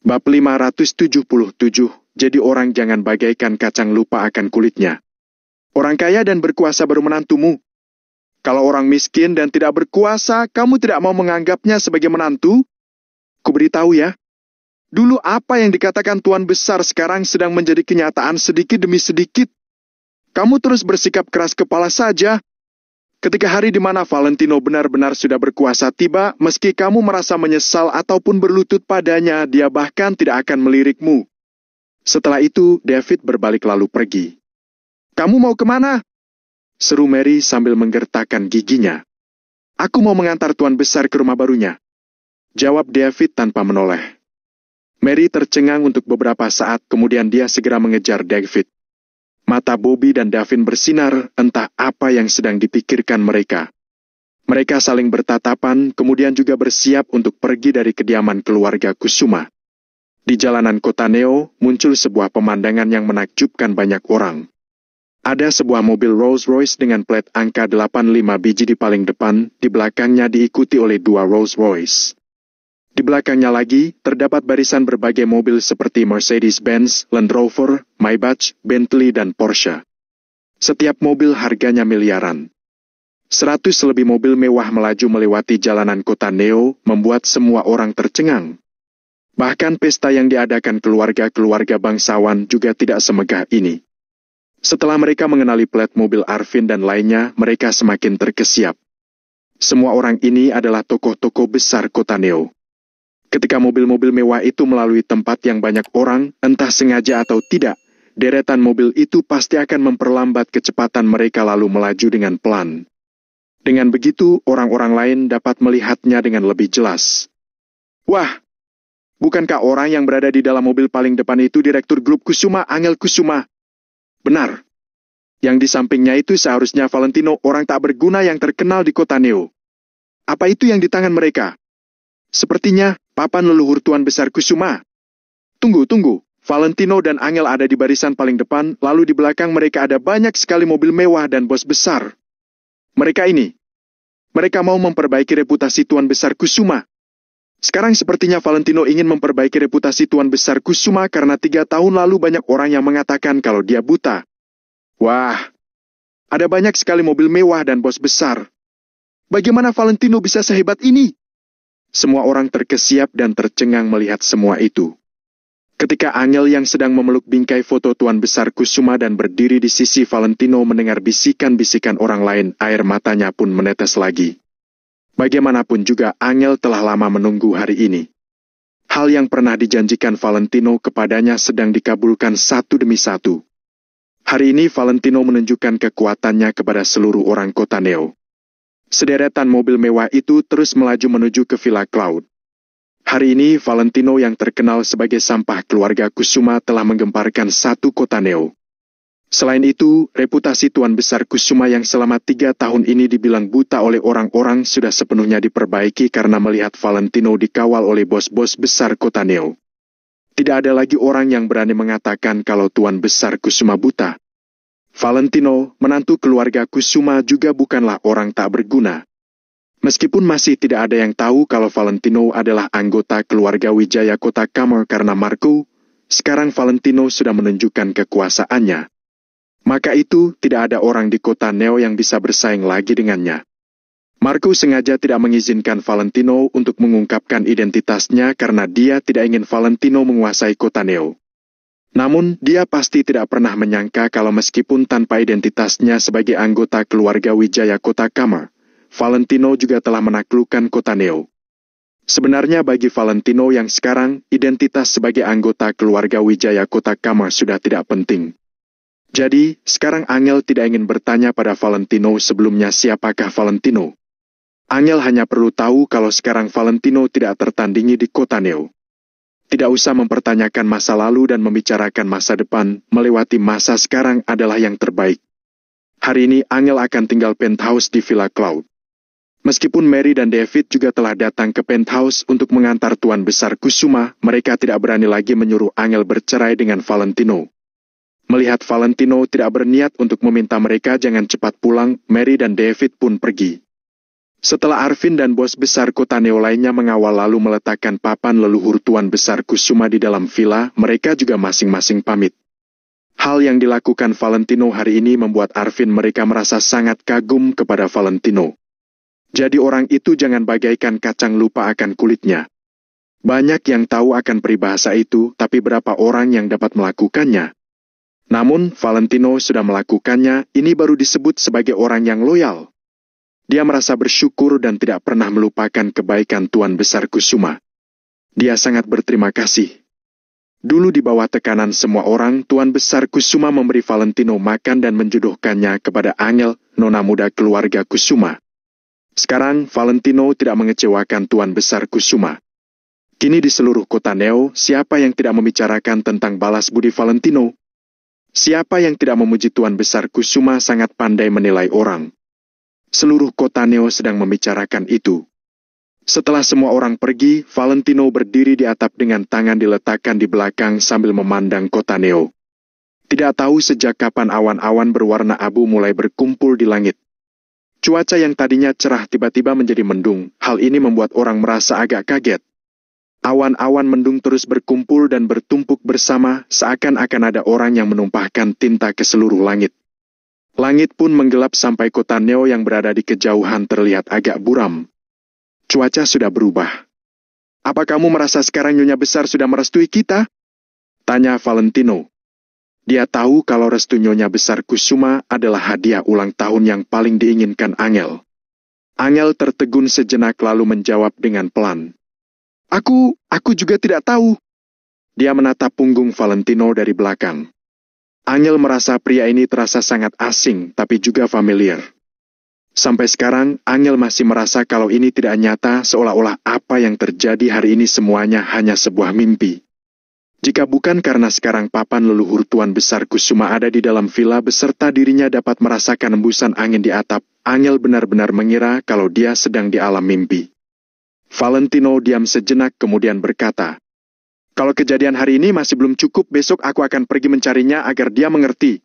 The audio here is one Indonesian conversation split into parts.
Bab 577, jadi orang jangan bagaikan kacang lupa akan kulitnya. Orang kaya dan berkuasa baru menantumu. Kalau orang miskin dan tidak berkuasa, kamu tidak mau menganggapnya sebagai menantu? Kuberitahu ya, dulu apa yang dikatakan Tuan Besar sekarang sedang menjadi kenyataan sedikit demi sedikit. Kamu terus bersikap keras kepala saja. Ketika hari di mana Valentino benar-benar sudah berkuasa tiba, meski kamu merasa menyesal ataupun berlutut padanya, dia bahkan tidak akan melirikmu. Setelah itu, David berbalik lalu pergi. "Kamu mau kemana?" seru Mary sambil menggertakkan giginya. "Aku mau mengantar Tuan Besar ke rumah barunya," jawab David tanpa menoleh. Mary tercengang untuk beberapa saat, kemudian dia segera mengejar David. Mata Bobby dan Davin bersinar, entah apa yang sedang dipikirkan mereka. Mereka saling bertatapan, kemudian juga bersiap untuk pergi dari kediaman keluarga Kusuma. Di jalanan kota Neo, muncul sebuah pemandangan yang menakjubkan banyak orang. Ada sebuah mobil Rolls-Royce dengan plat angka 85 biji di paling depan, di belakangnya diikuti oleh 2 Rolls-Royce. Di belakangnya lagi, terdapat barisan berbagai mobil seperti Mercedes-Benz, Land Rover, Maybach, Bentley, dan Porsche. Setiap mobil harganya miliaran. 100 lebih mobil mewah melaju melewati jalanan kota Neo, membuat semua orang tercengang. Bahkan pesta yang diadakan keluarga-keluarga bangsawan juga tidak semegah ini. Setelah mereka mengenali plat mobil Arvin dan lainnya, mereka semakin terkesiap. Semua orang ini adalah tokoh-tokoh besar kota Neo. Ketika mobil-mobil mewah itu melalui tempat yang banyak orang, entah sengaja atau tidak, deretan mobil itu pasti akan memperlambat kecepatan mereka lalu melaju dengan pelan. Dengan begitu, orang-orang lain dapat melihatnya dengan lebih jelas. "Wah, bukankah orang yang berada di dalam mobil paling depan itu Direktur Grup Kusuma, Angel Kusuma?" "Benar. Yang di sampingnya itu seharusnya Valentino, orang tak berguna yang terkenal di kota Neo. Apa itu yang di tangan mereka? Sepertinya papan leluhur Tuan Besar Kusuma." Tunggu. Valentino dan Angel ada di barisan paling depan, lalu di belakang mereka ada banyak sekali mobil mewah dan bos besar. Mereka mau memperbaiki reputasi Tuan Besar Kusuma. Sekarang sepertinya Valentino ingin memperbaiki reputasi Tuan Besar Kusuma karena 3 tahun lalu banyak orang yang mengatakan kalau dia buta. Wah, ada banyak sekali mobil mewah dan bos besar. Bagaimana Valentino bisa sehebat ini? Semua orang terkesiap dan tercengang melihat semua itu. Ketika Angel yang sedang memeluk bingkai foto Tuan Besar Kusuma dan berdiri di sisi Valentino mendengar bisikan-bisikan orang lain, air matanya pun menetes lagi. Bagaimanapun juga Angel telah lama menunggu hari ini. Hal yang pernah dijanjikan Valentino kepadanya sedang dikabulkan satu demi satu. Hari ini Valentino menunjukkan kekuatannya kepada seluruh orang kota Neo. Sederetan mobil mewah itu terus melaju menuju ke Villa Cloud. Hari ini Valentino yang terkenal sebagai sampah keluarga Kusuma telah menggemparkan satu kota Neo. Selain itu, reputasi Tuan Besar Kusuma yang selama 3 tahun ini dibilang buta oleh orang-orang sudah sepenuhnya diperbaiki karena melihat Valentino dikawal oleh bos-bos besar kota Neo. Tidak ada lagi orang yang berani mengatakan kalau Tuan Besar Kusuma buta. Valentino, menantu keluarga Kusuma, juga bukanlah orang tak berguna. Meskipun masih tidak ada yang tahu kalau Valentino adalah anggota keluarga Wijaya Kota Kamar karena Marco, sekarang Valentino sudah menunjukkan kekuasaannya. Maka itu, tidak ada orang di kota Neo yang bisa bersaing lagi dengannya. Marco sengaja tidak mengizinkan Valentino untuk mengungkapkan identitasnya karena dia tidak ingin Valentino menguasai kota Neo. Namun, dia pasti tidak pernah menyangka kalau meskipun tanpa identitasnya sebagai anggota keluarga Wijaya Kota Kamar, Valentino juga telah menaklukkan kota Neo. Sebenarnya bagi Valentino yang sekarang, identitas sebagai anggota keluarga Wijaya Kota Kamar sudah tidak penting. Jadi, sekarang Angel tidak ingin bertanya pada Valentino sebelumnya siapakah Valentino. Angel hanya perlu tahu kalau sekarang Valentino tidak tertandingi di kota Neo. Tidak usah mempertanyakan masa lalu dan membicarakan masa depan, melewati masa sekarang adalah yang terbaik. Hari ini Angel akan tinggal penthouse di Villa Cloud. Meskipun Mary dan David juga telah datang ke penthouse untuk mengantar Tuan Besar Kusuma, mereka tidak berani lagi menyuruh Angel bercerai dengan Valentino. Melihat Valentino tidak berniat untuk meminta mereka jangan cepat pulang, Mary dan David pun pergi. Setelah Arvin dan bos besar kota Neo lainnya mengawal lalu meletakkan papan leluhur Tuan Besar Kusuma di dalam villa, mereka juga masing-masing pamit. Hal yang dilakukan Valentino hari ini membuat Arvin mereka merasa sangat kagum kepada Valentino. Jadi orang itu jangan bagaikan kacang lupa akan kulitnya. Banyak yang tahu akan peribahasa itu, tapi berapa orang yang dapat melakukannya? Namun, Valentino sudah melakukannya, ini baru disebut sebagai orang yang loyal. Dia merasa bersyukur dan tidak pernah melupakan kebaikan Tuan Besar Kusuma. Dia sangat berterima kasih. Dulu di bawah tekanan semua orang, Tuan Besar Kusuma memberi Valentino makan dan menjodohkannya kepada Angel, nona muda keluarga Kusuma. Sekarang, Valentino tidak mengecewakan Tuan Besar Kusuma. Kini di seluruh kota Neo, siapa yang tidak membicarakan tentang balas budi Valentino? Siapa yang tidak memuji Tuan Besar Kusuma sangat pandai menilai orang. Seluruh kota Neo sedang membicarakan itu. Setelah semua orang pergi, Valentino berdiri di atap dengan tangan diletakkan di belakang sambil memandang kota Neo. Tidak tahu sejak kapan awan-awan berwarna abu mulai berkumpul di langit. Cuaca yang tadinya cerah tiba-tiba menjadi mendung. Hal ini membuat orang merasa agak kaget. Awan-awan mendung terus berkumpul dan bertumpuk bersama, seakan-akan ada orang yang menumpahkan tinta ke seluruh langit. Langit pun menggelap sampai kota Neo yang berada di kejauhan terlihat agak buram. Cuaca sudah berubah. Apa kamu merasa sekarang Nyonya Besar sudah merestui kita? Tanya Valentino. Dia tahu kalau restu Nyonya Besar Kusuma adalah hadiah ulang tahun yang paling diinginkan Angel. Angel tertegun sejenak lalu menjawab dengan pelan. Aku juga tidak tahu. Dia menatap punggung Valentino dari belakang. Angel merasa pria ini terasa sangat asing, tapi juga familiar. Sampai sekarang, Angel masih merasa kalau ini tidak nyata, seolah-olah apa yang terjadi hari ini semuanya hanya sebuah mimpi. Jika bukan karena sekarang papan leluhur Tuan Besar Kusuma ada di dalam villa beserta dirinya dapat merasakan embusan angin di atap, Angel benar-benar mengira kalau dia sedang di alam mimpi. Valentino diam sejenak kemudian berkata, kalau kejadian hari ini masih belum cukup, besok aku akan pergi mencarinya agar dia mengerti.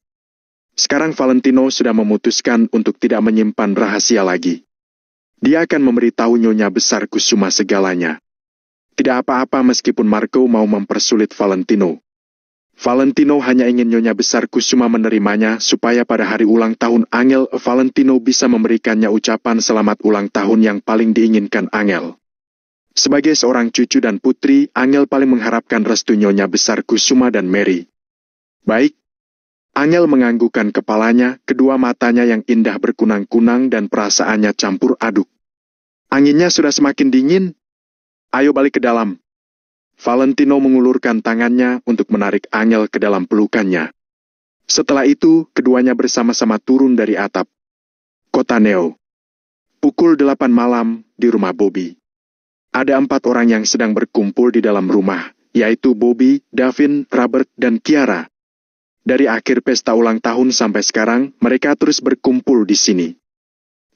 Sekarang Valentino sudah memutuskan untuk tidak menyimpan rahasia lagi. Dia akan memberitahu Nyonya Besar Kusuma segalanya. Tidak apa-apa meskipun Marco mau mempersulit Valentino. Valentino hanya ingin Nyonya Besar Kusuma menerimanya supaya pada hari ulang tahun Angel, Valentino bisa memberikannya ucapan selamat ulang tahun yang paling diinginkan Angel. Sebagai seorang cucu dan putri, Angel paling mengharapkan restu Nyonya Besar Kusuma dan Mary. Baik. Angel menganggukkan kepalanya, kedua matanya yang indah berkunang-kunang dan perasaannya campur aduk. Anginnya sudah semakin dingin. Ayo balik ke dalam. Valentino mengulurkan tangannya untuk menarik Angel ke dalam pelukannya. Setelah itu, keduanya bersama-sama turun dari atap. Kota Neo. Pukul 8 malam di rumah Bobby. Ada 4 orang yang sedang berkumpul di dalam rumah, yaitu Bobby, Davin, Robert, dan Kiara. Dari akhir pesta ulang tahun sampai sekarang, mereka terus berkumpul di sini.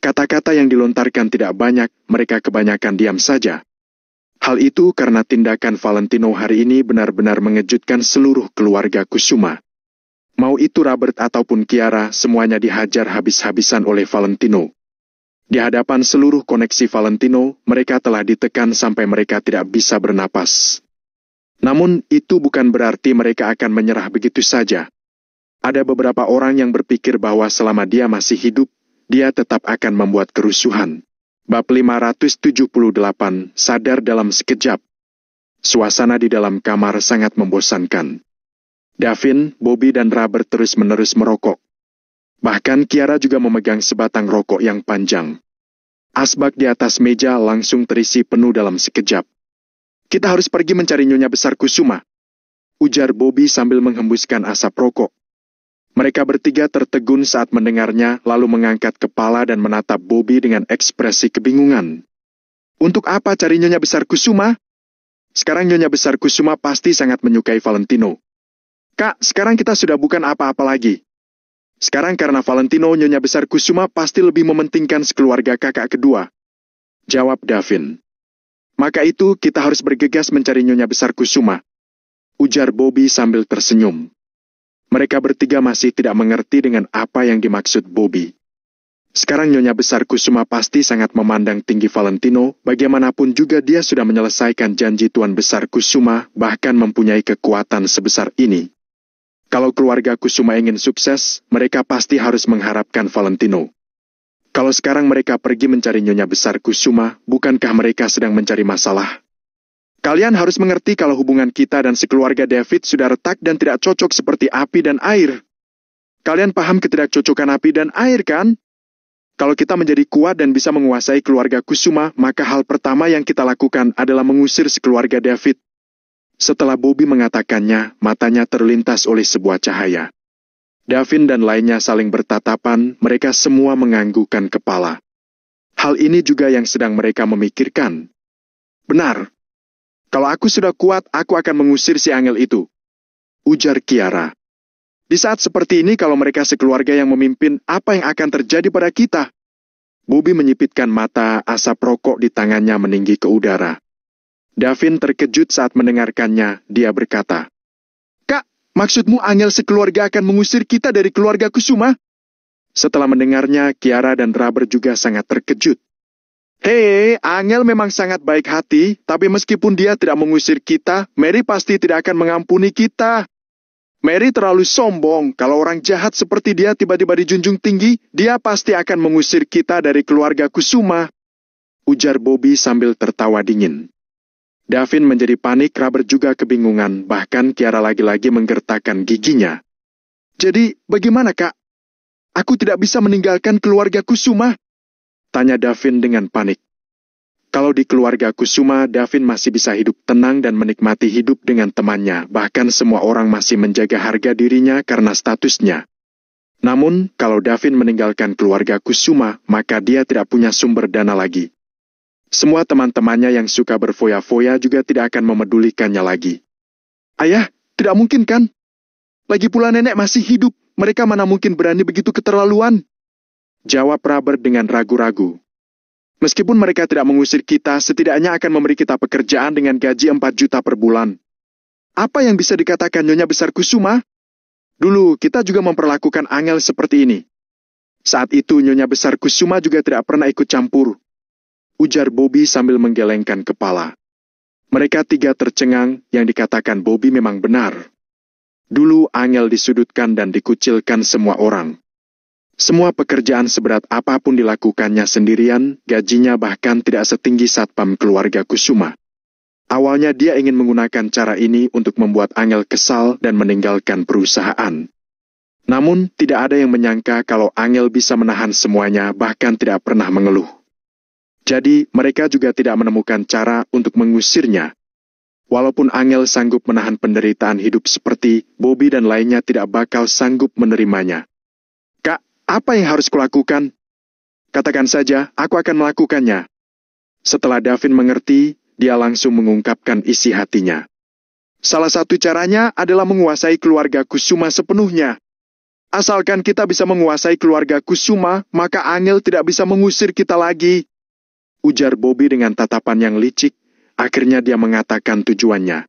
Kata-kata yang dilontarkan tidak banyak, mereka kebanyakan diam saja. Hal itu karena tindakan Valentino hari ini benar-benar mengejutkan seluruh keluarga Kusuma. Mau itu Robert ataupun Kiara, semuanya dihajar habis-habisan oleh Valentino. Di hadapan seluruh koneksi Valentino, mereka telah ditekan sampai mereka tidak bisa bernapas. Namun, itu bukan berarti mereka akan menyerah begitu saja. Ada beberapa orang yang berpikir bahwa selama dia masih hidup, dia tetap akan membuat kerusuhan. Bab 578, sadar dalam sekejap. Suasana di dalam kamar sangat membosankan. Davin, Bobby, dan Robert terus-menerus merokok. Bahkan Kiara juga memegang sebatang rokok yang panjang. Asbak di atas meja langsung terisi penuh dalam sekejap. Kita harus pergi mencari Nyonya Besar Kusuma, ujar Bobby sambil menghembuskan asap rokok. Mereka bertiga tertegun saat mendengarnya, lalu mengangkat kepala dan menatap Bobby dengan ekspresi kebingungan. Untuk apa cari Nyonya Besar Kusuma? Sekarang Nyonya Besar Kusuma pasti sangat menyukai Valentino. Kak, sekarang kita sudah bukan apa-apa lagi. Sekarang karena Valentino, Nyonya Besar Kusuma pasti lebih mementingkan sekeluarga kakak kedua. Jawab Davin. Maka itu kita harus bergegas mencari Nyonya Besar Kusuma, ujar Bobby sambil tersenyum. Mereka bertiga masih tidak mengerti dengan apa yang dimaksud Bobby. Sekarang Nyonya Besar Kusuma pasti sangat memandang tinggi Valentino, bagaimanapun juga dia sudah menyelesaikan janji Tuan Besar Kusuma, bahkan mempunyai kekuatan sebesar ini. Kalau keluarga Kusuma ingin sukses, mereka pasti harus mengharapkan Valentino. Kalau sekarang mereka pergi mencari Nyonya Besar Kusuma, bukankah mereka sedang mencari masalah? Kalian harus mengerti kalau hubungan kita dan sekeluarga David sudah retak dan tidak cocok seperti api dan air. Kalian paham ketidakcocokan api dan air, kan? Kalau kita menjadi kuat dan bisa menguasai keluarga Kusuma, maka hal pertama yang kita lakukan adalah mengusir sekeluarga David. Setelah Bobby mengatakannya, matanya terlintas oleh sebuah cahaya. Davin dan lainnya saling bertatapan, mereka semua menganggukkan kepala. Hal ini juga yang sedang mereka memikirkan. Benar. Kalau aku sudah kuat, aku akan mengusir si angel itu, ujar Kiara. Di saat seperti ini, kalau mereka sekeluarga yang memimpin, apa yang akan terjadi pada kita? Bobby menyipitkan mata, asap rokok di tangannya meninggi ke udara. Davin terkejut saat mendengarkannya, dia berkata, "Kak, maksudmu angel sekeluarga akan mengusir kita dari keluarga Kusuma?" Setelah mendengarnya, Kiara dan Rubber juga sangat terkejut. Hei, angel memang sangat baik hati, tapi meskipun dia tidak mengusir kita, Mary pasti tidak akan mengampuni kita. Mary terlalu sombong, kalau orang jahat seperti dia tiba-tiba dijunjung tinggi, dia pasti akan mengusir kita dari keluarga Kusuma, ujar Bobby sambil tertawa dingin. Davin menjadi panik, Rubber juga kebingungan, bahkan Kiara lagi-lagi menggertakkan giginya. Jadi, bagaimana, Kak? Aku tidak bisa meninggalkan keluarga Kusuma, tanya Davin dengan panik. Kalau di keluarga Kusuma, Davin masih bisa hidup tenang dan menikmati hidup dengan temannya, bahkan semua orang masih menjaga harga dirinya karena statusnya. Namun, kalau Davin meninggalkan keluarga Kusuma, maka dia tidak punya sumber dana lagi. Semua teman-temannya yang suka berfoya-foya juga tidak akan memedulikannya lagi. Ayah, tidak mungkin kan? Lagi pula nenek masih hidup, mereka mana mungkin berani begitu keterlaluan? Jawab Rubber dengan ragu-ragu. Meskipun mereka tidak mengusir kita, setidaknya akan memberi kita pekerjaan dengan gaji 4 juta per bulan. Apa yang bisa dikatakan Nyonya Besar Kusuma? Dulu, kita juga memperlakukan angel seperti ini. Saat itu, Nyonya Besar Kusuma juga tidak pernah ikut campur, ujar Bobby sambil menggelengkan kepala. Mereka tiga tercengang, yang dikatakan Bobby memang benar. Dulu, angel disudutkan dan dikucilkan semua orang. Semua pekerjaan seberat apapun dilakukannya sendirian, gajinya bahkan tidak setinggi satpam keluarga Kusuma. Awalnya dia ingin menggunakan cara ini untuk membuat angel kesal dan meninggalkan perusahaan. Namun, tidak ada yang menyangka kalau angel bisa menahan semuanya, bahkan tidak pernah mengeluh. Jadi, mereka juga tidak menemukan cara untuk mengusirnya. Walaupun angel sanggup menahan penderitaan hidup seperti, Bobby dan lainnya tidak bakal sanggup menerimanya. Apa yang harus kulakukan? Katakan saja, aku akan melakukannya. Setelah Davin mengerti, dia langsung mengungkapkan isi hatinya. Salah satu caranya adalah menguasai keluarga Kusuma sepenuhnya. Asalkan kita bisa menguasai keluarga Kusuma, maka angel tidak bisa mengusir kita lagi, ujar Bobby dengan tatapan yang licik. Akhirnya dia mengatakan tujuannya.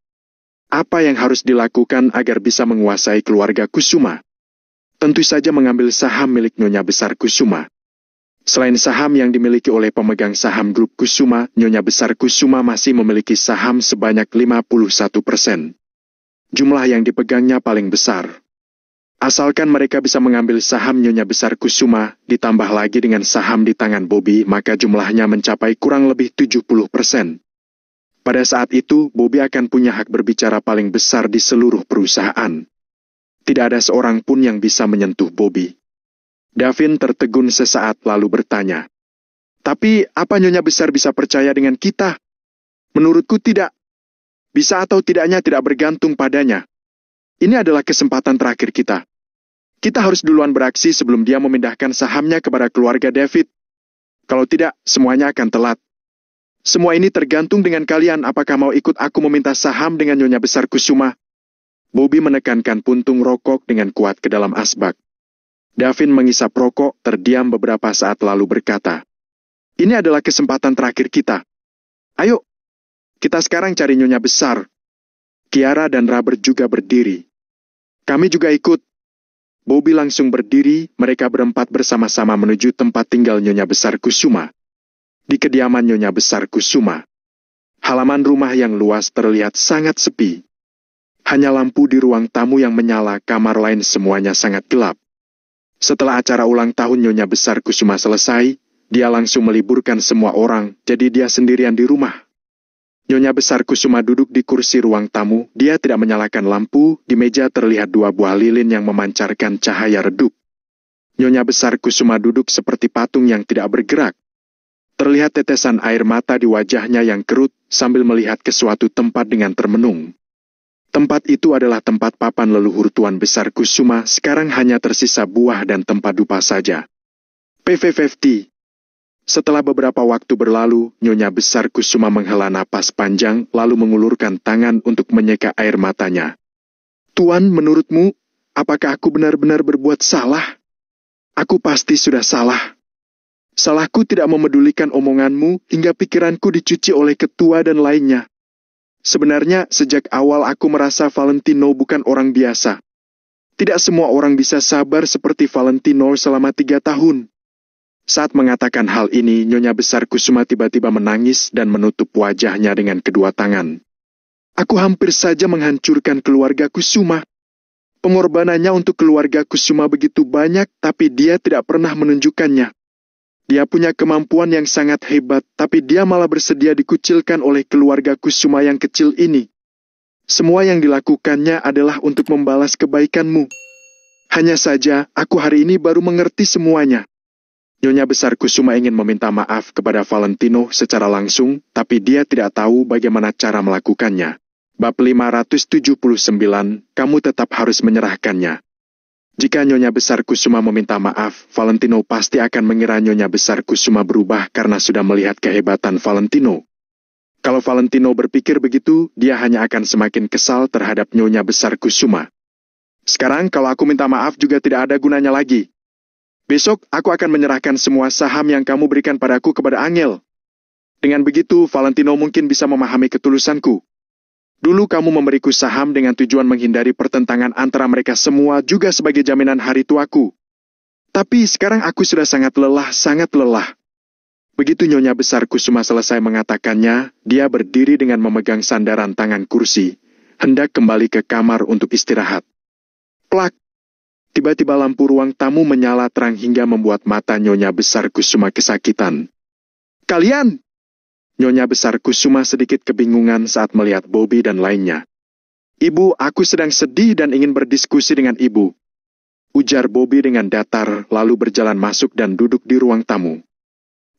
Apa yang harus dilakukan agar bisa menguasai keluarga Kusuma? Tentu saja mengambil saham milik Nyonya Besar Kusuma. Selain saham yang dimiliki oleh pemegang saham grup Kusuma, Nyonya Besar Kusuma masih memiliki saham sebanyak 51%. Jumlah yang dipegangnya paling besar. Asalkan mereka bisa mengambil saham Nyonya Besar Kusuma, ditambah lagi dengan saham di tangan Bobby, maka jumlahnya mencapai kurang lebih 70%. Pada saat itu, Bobby akan punya hak berbicara paling besar di seluruh perusahaan. Tidak ada seorang pun yang bisa menyentuh Bobby. Davin tertegun sesaat lalu bertanya, "Tapi apa Nyonya Besar bisa percaya dengan kita?" "Menurutku tidak. Bisa atau tidaknya tidak bergantung padanya. Ini adalah kesempatan terakhir kita. Kita harus duluan beraksi sebelum dia memindahkan sahamnya kepada keluarga David. Kalau tidak, semuanya akan telat. Semua ini tergantung dengan kalian apakah mau ikut aku meminta saham dengan Nyonya Besar Kusuma." Bobby menekankan puntung rokok dengan kuat ke dalam asbak. Davin mengisap rokok, terdiam beberapa saat lalu berkata, "Ini adalah kesempatan terakhir kita. Ayo, kita sekarang cari Nyonya Besar." Kiara dan Rubber juga berdiri. "Kami juga ikut," Bobby langsung berdiri, mereka berempat bersama-sama menuju tempat tinggal Nyonya Besar Kusuma. Di kediaman Nyonya Besar Kusuma, halaman rumah yang luas terlihat sangat sepi. Hanya lampu di ruang tamu yang menyala, kamar lain semuanya sangat gelap. Setelah acara ulang tahun Nyonya Besar Kusuma selesai, dia langsung meliburkan semua orang, jadi dia sendirian di rumah. Nyonya Besar Kusuma duduk di kursi ruang tamu, dia tidak menyalakan lampu, di meja terlihat 2 buah lilin yang memancarkan cahaya redup. Nyonya Besar Kusuma duduk seperti patung yang tidak bergerak. Terlihat tetesan air mata di wajahnya yang kerut, sambil melihat ke suatu tempat dengan termenung. Tempat itu adalah tempat papan leluhur Tuan Besar Kusuma, sekarang hanya tersisa buah dan tempat dupa saja. PV50. Setelah beberapa waktu berlalu, Nyonya Besar Kusuma menghela napas panjang, lalu mengulurkan tangan untuk menyeka air matanya. Tuan, menurutmu, apakah aku benar-benar berbuat salah? Aku pasti sudah salah. Salahku tidak memedulikan omonganmu, hingga pikiranku dicuci oleh ketua dan lainnya. Sebenarnya, sejak awal aku merasa Valentino bukan orang biasa. Tidak semua orang bisa sabar seperti Valentino selama 3 tahun. Saat mengatakan hal ini, Nyonya Besar Kusuma tiba-tiba menangis dan menutup wajahnya dengan kedua tangan. Aku hampir saja menghancurkan keluarga Kusuma. Pengorbanannya untuk keluarga Kusuma begitu banyak, tapi dia tidak pernah menunjukkannya. Dia punya kemampuan yang sangat hebat, tapi dia malah bersedia dikucilkan oleh keluarga Kusuma yang kecil ini. Semua yang dilakukannya adalah untuk membalas kebaikanmu. Hanya saja, aku hari ini baru mengerti semuanya. Nyonya Besar Kusuma ingin meminta maaf kepada Valentino secara langsung, tapi dia tidak tahu bagaimana cara melakukannya. Bab 579, kamu tetap harus menyerahkannya. Jika Nyonya Besar Kusuma meminta maaf, Valentino pasti akan mengira Nyonya Besar Kusuma berubah karena sudah melihat kehebatan Valentino. Kalau Valentino berpikir begitu, dia hanya akan semakin kesal terhadap Nyonya Besar Kusuma. Sekarang kalau aku minta maaf juga tidak ada gunanya lagi. Besok aku akan menyerahkan semua saham yang kamu berikan padaku kepada Angel. Dengan begitu, Valentino mungkin bisa memahami ketulusanku. Dulu kamu memberiku saham dengan tujuan menghindari pertentangan antara mereka semua juga sebagai jaminan hari tuaku. Tapi sekarang aku sudah sangat lelah. Begitu Nyonya Besar Kusuma selesai mengatakannya, dia berdiri dengan memegang sandaran tangan kursi, hendak kembali ke kamar untuk istirahat. Plak! Tiba-tiba lampu ruang tamu menyala terang hingga membuat mata Nyonya Besar Kusuma kesakitan. Kalian! Nyonya Besar Kusuma sedikit kebingungan saat melihat Bobby dan lainnya. Ibu, aku sedang sedih dan ingin berdiskusi dengan ibu. Ujar Bobby dengan datar, lalu berjalan masuk dan duduk di ruang tamu.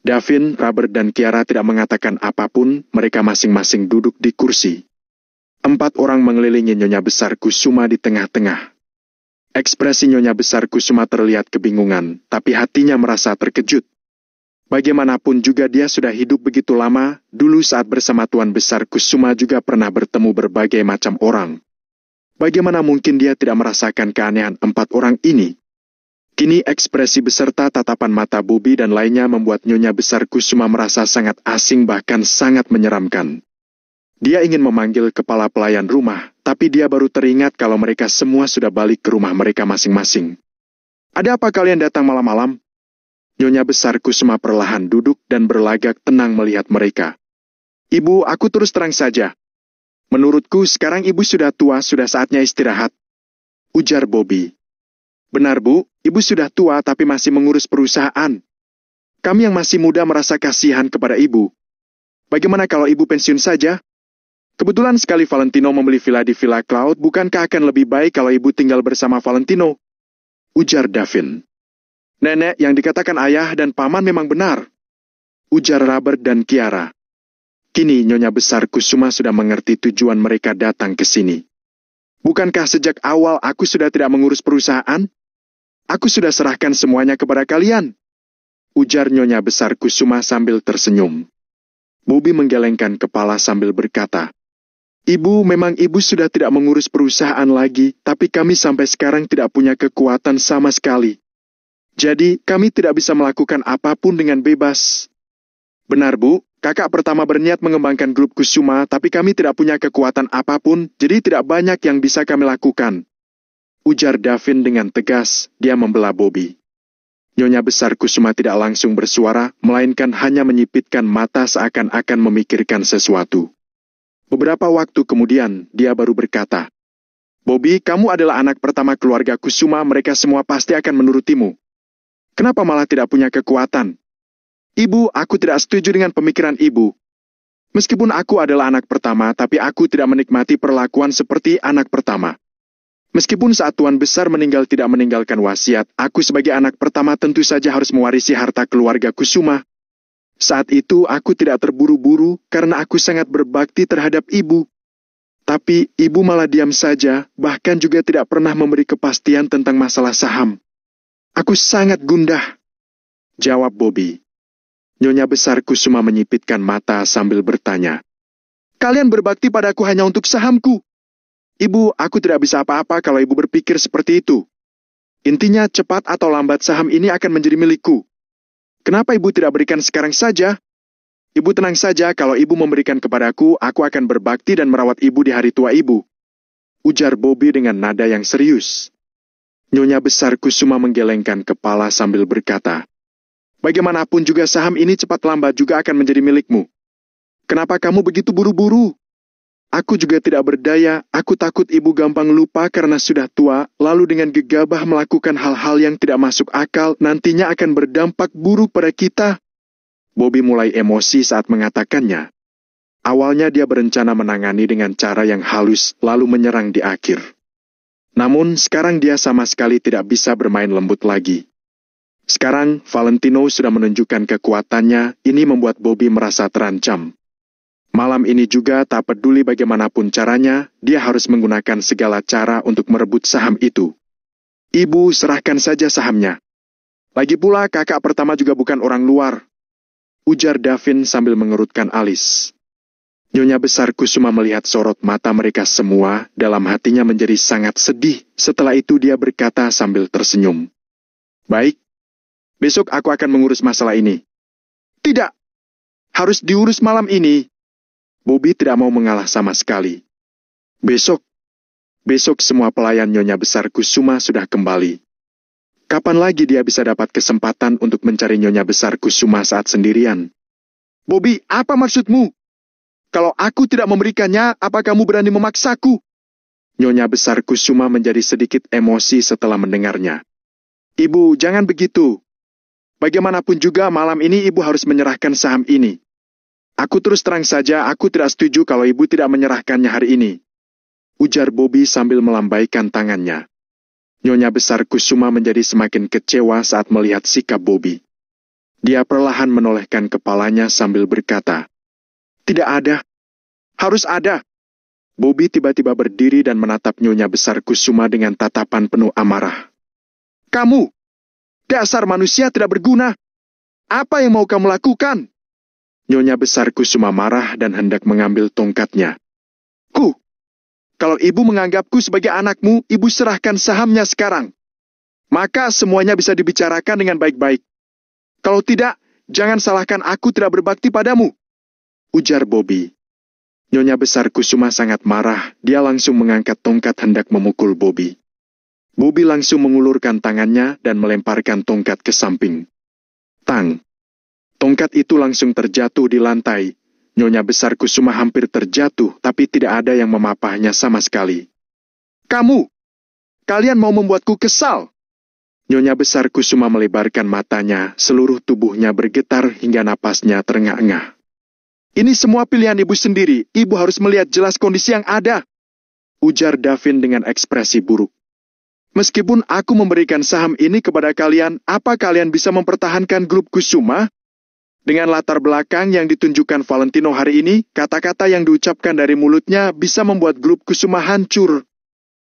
Davin, Robert dan Kiara tidak mengatakan apapun, mereka masing-masing duduk di kursi. 4 orang mengelilingi Nyonya Besar Kusuma di tengah-tengah. Ekspresi Nyonya Besar Kusuma terlihat kebingungan, tapi hatinya merasa terkejut. Bagaimanapun juga dia sudah hidup begitu lama, dulu saat bersama Tuan Besar Kusuma juga pernah bertemu berbagai macam orang. Bagaimana mungkin dia tidak merasakan keanehan 4 orang ini? Kini ekspresi beserta tatapan mata Bobby dan lainnya membuat Nyonya Besar Kusuma merasa sangat asing bahkan sangat menyeramkan. Dia ingin memanggil kepala pelayan rumah, tapi dia baru teringat kalau mereka semua sudah balik ke rumah mereka masing-masing. Ada apa kalian datang malam-malam? Nyonya Besar Kusuma perlahan duduk dan berlagak tenang melihat mereka. Ibu, aku terus terang saja. Menurutku sekarang ibu sudah tua, sudah saatnya istirahat. Ujar Bobby. Benar bu, ibu sudah tua tapi masih mengurus perusahaan. Kami yang masih muda merasa kasihan kepada ibu. Bagaimana kalau ibu pensiun saja? Kebetulan sekali Valentino membeli villa di Villa Cloud, bukankah akan lebih baik kalau ibu tinggal bersama Valentino? Ujar Davin. Nenek, yang dikatakan ayah dan paman memang benar. Ujar Robert dan Kiara. Kini Nyonya Besar Kusuma sudah mengerti tujuan mereka datang ke sini. Bukankah sejak awal aku sudah tidak mengurus perusahaan? Aku sudah serahkan semuanya kepada kalian. Ujar Nyonya Besar Kusuma sambil tersenyum. Bobby menggelengkan kepala sambil berkata, Ibu, memang ibu sudah tidak mengurus perusahaan lagi, tapi kami sampai sekarang tidak punya kekuatan sama sekali. Jadi, kami tidak bisa melakukan apapun dengan bebas. Benar, Bu. Kakak pertama berniat mengembangkan grup Kusuma, tapi kami tidak punya kekuatan apapun, jadi tidak banyak yang bisa kami lakukan. ujar Davin dengan tegas, dia membela Bobby. Nyonya besar Kusuma tidak langsung bersuara, melainkan hanya menyipitkan mata seakan-akan memikirkan sesuatu. Beberapa waktu kemudian, dia baru berkata, Bobby, kamu adalah anak pertama keluarga Kusuma, mereka semua pasti akan menurutimu. Kenapa malah tidak punya kekuatan? Ibu, aku tidak setuju dengan pemikiran ibu. Meskipun aku adalah anak pertama, tapi aku tidak menikmati perlakuan seperti anak pertama. Meskipun saat Tuan Besar meninggal tidak meninggalkan wasiat, aku sebagai anak pertama tentu saja harus mewarisi harta keluarga Kusuma. Saat itu aku tidak terburu-buru karena aku sangat berbakti terhadap ibu. Tapi ibu malah diam saja, bahkan juga tidak pernah memberi kepastian tentang masalah saham. Aku sangat gundah, jawab Bobby. Nyonya besar Kusuma menyipitkan mata sambil bertanya. Kalian berbakti padaku hanya untuk sahamku. Ibu, aku tidak bisa apa-apa kalau ibu berpikir seperti itu. Intinya cepat atau lambat saham ini akan menjadi milikku. Kenapa ibu tidak berikan sekarang saja? Ibu tenang saja, kalau ibu memberikan kepadaku, aku akan berbakti dan merawat ibu di hari tua ibu. Ujar Bobby dengan nada yang serius. Nyonya besar Kusuma menggelengkan kepala sambil berkata, bagaimanapun juga saham ini cepat lambat juga akan menjadi milikmu. Kenapa kamu begitu buru-buru? Aku juga tidak berdaya, aku takut ibu gampang lupa karena sudah tua, lalu dengan gegabah melakukan hal-hal yang tidak masuk akal, nantinya akan berdampak buruk pada kita. Bobby mulai emosi saat mengatakannya. Awalnya dia berencana menangani dengan cara yang halus, lalu menyerang di akhir. Namun, sekarang dia sama sekali tidak bisa bermain lembut lagi. Sekarang, Valentino sudah menunjukkan kekuatannya, ini membuat Bobby merasa terancam. Malam ini juga, tak peduli bagaimanapun caranya, dia harus menggunakan segala cara untuk merebut saham itu. Ibu, serahkan saja sahamnya. Lagi pula, kakak pertama juga bukan orang luar. Ujar Davin sambil mengerutkan alis. Nyonya besar Kusuma melihat sorot mata mereka semua, dalam hatinya menjadi sangat sedih. Setelah itu dia berkata sambil tersenyum. Baik, besok aku akan mengurus masalah ini. Tidak, harus diurus malam ini. Bobby tidak mau mengalah sama sekali. Besok semua pelayan Nyonya besar Kusuma sudah kembali. Kapan lagi dia bisa dapat kesempatan untuk mencari Nyonya besar Kusuma saat sendirian? Bobby, apa maksudmu? Kalau aku tidak memberikannya, apa kamu berani memaksaku? Nyonya besar Kusuma menjadi sedikit emosi setelah mendengarnya. Ibu, jangan begitu. Bagaimanapun juga malam ini ibu harus menyerahkan saham ini. Aku terus terang saja, aku tidak setuju kalau ibu tidak menyerahkannya hari ini. Ujar Bobby sambil melambaikan tangannya. Nyonya besar Kusuma menjadi semakin kecewa saat melihat sikap Bobby. Dia perlahan menolehkan kepalanya sambil berkata, tidak ada. Harus ada. Bobby tiba-tiba berdiri dan menatap Nyonya besar Kusuma dengan tatapan penuh amarah. Kamu, dasar manusia tidak berguna. Apa yang mau kamu lakukan? Nyonya besar Kusuma marah dan hendak mengambil tongkatnya. Kalau ibu menganggapku sebagai anakmu, ibu serahkan sahamnya sekarang. Maka semuanya bisa dibicarakan dengan baik-baik. Kalau tidak, jangan salahkan aku tidak berbakti padamu. Ujar Bobby. Nyonya besar Kusuma sangat marah, dia langsung mengangkat tongkat hendak memukul Bobby. Bobby langsung mengulurkan tangannya dan melemparkan tongkat ke samping. Tang! Tongkat itu langsung terjatuh di lantai. Nyonya besar Kusuma hampir terjatuh, tapi tidak ada yang memapahnya sama sekali. Kalian mau membuatku kesal? Nyonya besar Kusuma melebarkan matanya, seluruh tubuhnya bergetar hingga napasnya terengah-engah. Ini semua pilihan ibu sendiri, ibu harus melihat jelas kondisi yang ada. Ujar Davin dengan ekspresi buruk. Meskipun aku memberikan saham ini kepada kalian, apa kalian bisa mempertahankan grup Kusuma? Dengan latar belakang yang ditunjukkan Valentino hari ini, kata-kata yang diucapkan dari mulutnya bisa membuat grup Kusuma hancur.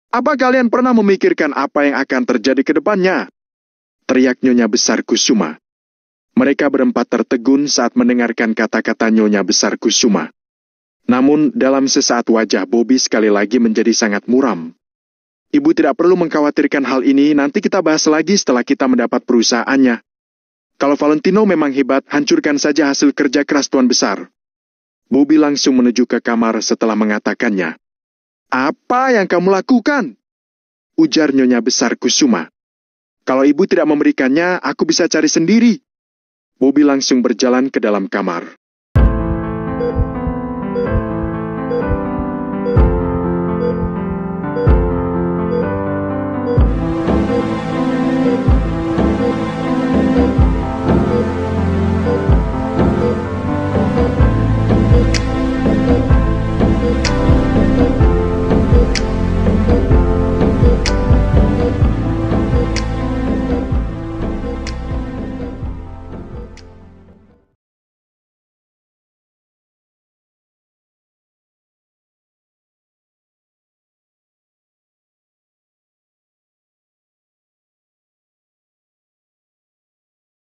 Apa kalian pernah memikirkan apa yang akan terjadi ke depannya? Teriak Nyonya besar Kusuma. Mereka berempat tertegun saat mendengarkan kata-kata Nyonya besar Kusuma. Namun, dalam sesaat wajah Bobby sekali lagi menjadi sangat muram. Ibu tidak perlu mengkhawatirkan hal ini, nanti kita bahas lagi setelah kita mendapat perusahaannya. Kalau Valentino memang hebat, hancurkan saja hasil kerja keras Tuan Besar. Bobby langsung menuju ke kamar setelah mengatakannya. Apa yang kamu lakukan? ujar Nyonya Besar Kusuma. Kalau ibu tidak memberikannya, aku bisa cari sendiri. Bobby langsung berjalan ke dalam kamar.